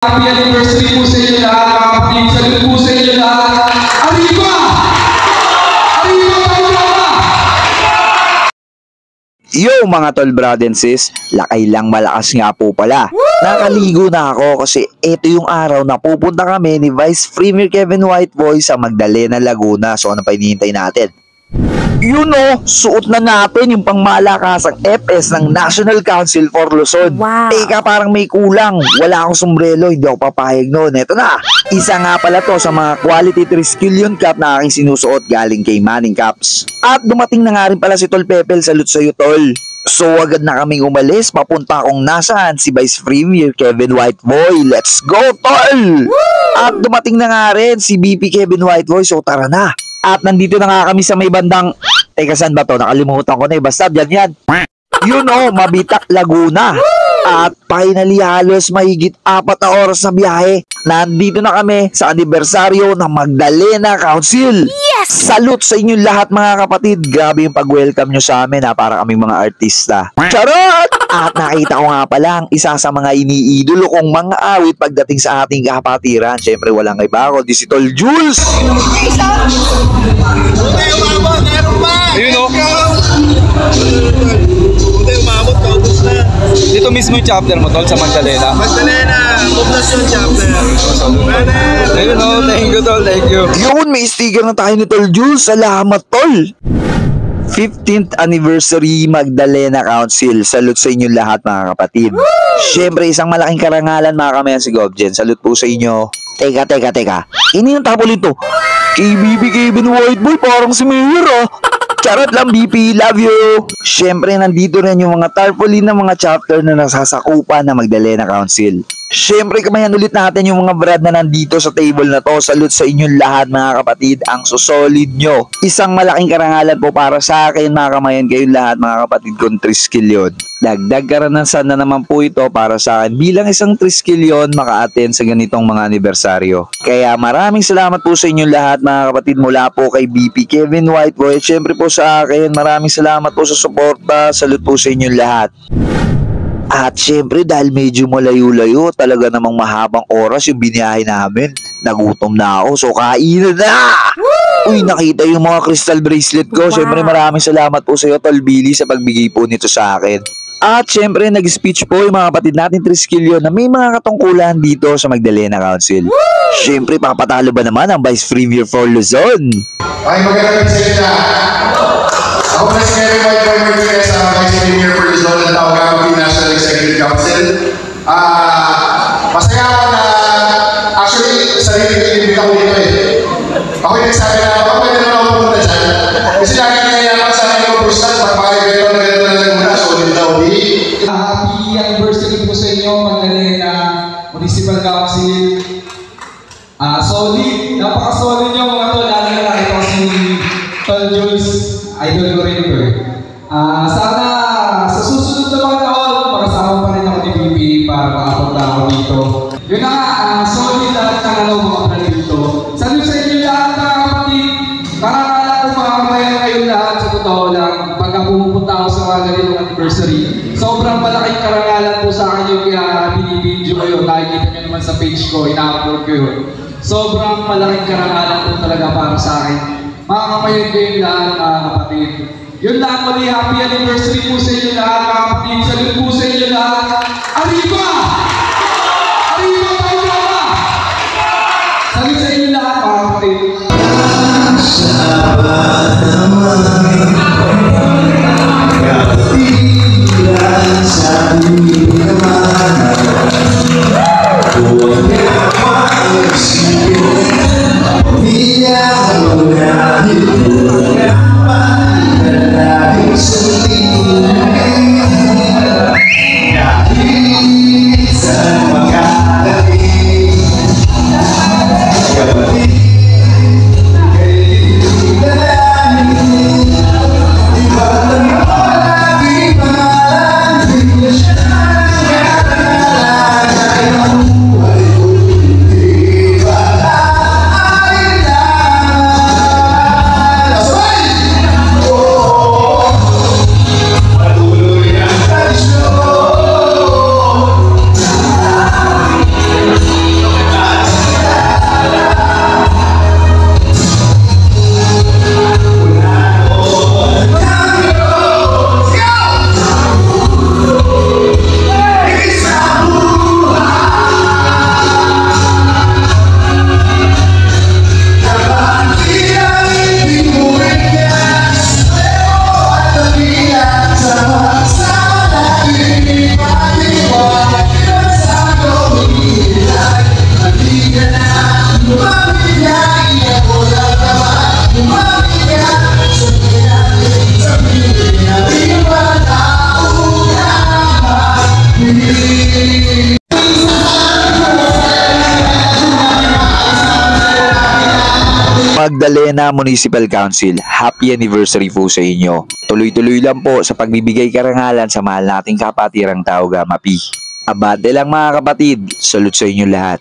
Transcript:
Happy anniversary po sa inyo lahat, mga kapatid. Salute po sa inyo lahat. Arriba! Arriba, Paulama! Yo mga tol, brad and sis, lakay lang malakas nga po pala. Nakaligo na ako kasi ito yung araw na pupunta kami ni Vice Premier Kevin Whiteboy sa Magdalena, Laguna. So ano pa hinihintay natin? Yun o, suot na natin yung pangmalakasang FS ng National Council for Luzon. Wow. Teka, parang may kulang. Wala akong sombrero, hindi ako papayag noon. Eto na, isa nga pala to sa mga quality Triskelion cap na aking sinusuot galing kay Manning Caps. At dumating na nga rin pala si Tol Pepel, salute sa'yo tol. So agad na kaming umalis, papunta kung nasaan si Vice Premier Kevin Whiteboy. Let's go tol! At dumating na nga rin si BP Kevin Whiteboy, so tara na. At nandito na nga kami sa may bandang, teka saan ba to? Nakalimutan ko na eh, basta dyan yan. Yun o, Mabitak, Laguna. At finally halos mahigit 4 na oras na biyahe. Nandito na kami sa anibersaryo ng Magdalena Council. Yes! Salute sa inyong lahat mga kapatid. Grabe yung pag-welcome nyo sa amin ha, para kaming mga artista. Charot! At nakita ko nga pala ang isa sa mga iniidolo kong mga awit pagdating sa ating kapatiran. Siyempre walang iba ako, di si Tol Jules. Ayun o. Umabot, paubos na. Dito mismo yung chapter mo, tol, sa Magdalena. Magdalena, poblasyon chapter. Ayun o, thank you, tol, thank you. Yun, may sticker na tayo ni Tol Jules. Salamat, Tol. 15th Anniversary Magdalena Council. Salute sa inyo lahat mga kapatid. Siyempre, isang malaking karangalan mga kamayan si Gobjen. Salute po sa inyo. Teka. Ini yung tapol ito. KBB Kevin Whiteboy, parang si Mayor ah. Charot lang BP, love you! Siyempre, nandito rin yung mga tarpaulin ng mga chapter na nasasakupan ng Magdalena Council. Siyempre, kamayan ulit natin yung mga brad na nandito sa table na to. Salute sa inyong lahat mga kapatid, ang susolid nyo. Isang malaking karangalan po para sa akin mga kamayan, kayong lahat mga kapatid kong Triskelion. Dagdag karanasan na naman po ito para sa akin bilang isang Triskelion maka-attend sa ganitong mga anibersaryo. Kaya maraming salamat po sa inyong lahat mga kapatid, mula po kay BP Kevin Whiteboy. Siyempre po sa akin, maraming salamat po sa suporta. Salute po sa inyong lahat. At syempre dahil medyo malayo-layo, talaga namang mahabang oras yung biniyahe namin. Nagutom na ako, so kainan na! Uy, nakita yung mga crystal bracelet ko. Wow. Syempre maraming salamat po sa iyo, Tol Billy, sa pagbigay po nito sa akin. At syempre nag-speech po yung mga kapatid natin Triskelion na may mga katungkulan dito sa Magdalena Council. Syempre papatalo ba naman ang Vice Premier for Luzon? Okay, magandang sa inyo na. Ako na si Kevin Whiteboy Martinez, Vice Premier for Luzon ng Tao County National Executive Council. Masaya ako na, actually, sarili ko inimbit ako dito eh. Ako yung nagsabi na, baka pwede naman ako pumunta dyan. Kasi lagi nangyayari sa akin yung personal, pagpakagano na gano'n na lang muna, solid na ubi. Happy anniversary po sa inyo, Magdalena Municipal Council. Solid, napaka-solid nyo mga tol. Lalo na nakita ko si Tol Jules, idol ko rin ito eh. Sana sa susunod na mga taon, makasama pa rin ako ni BP para makapunta ako dito. Yun na nga, solid lahat ng mga plan dito. Salute sa inyo lahat mga kapatid. Karangalan ko makakamayan kayong lahat sa totoo lang. Pagka pumupunta ako sa mga ganitong anniversary, sobrang malaking karangalan po sa akin yung binibidyo ko yun. Nakikita nyo naman sa page ko, ina-upload ko yun. Sobrang malaking karangalan po talaga para sa akin. Makakamayan kayong lahat mga kapatid. Yun lang muli, happy anniversary po sa inyo lahat mga kapatid. Salute po sa inyo lahat. Arriba! Arriba, Paulama! Salute sa inyo lahat mga kapatid. Sa Magdalena Municipal Council, happy anniversary po sa inyo. Tuloy-tuloy lang po sa pagbibigay karangalan sa mahal nating kapatirang tao Gama P. Abante lang mga kapatid, salute sa inyo lahat.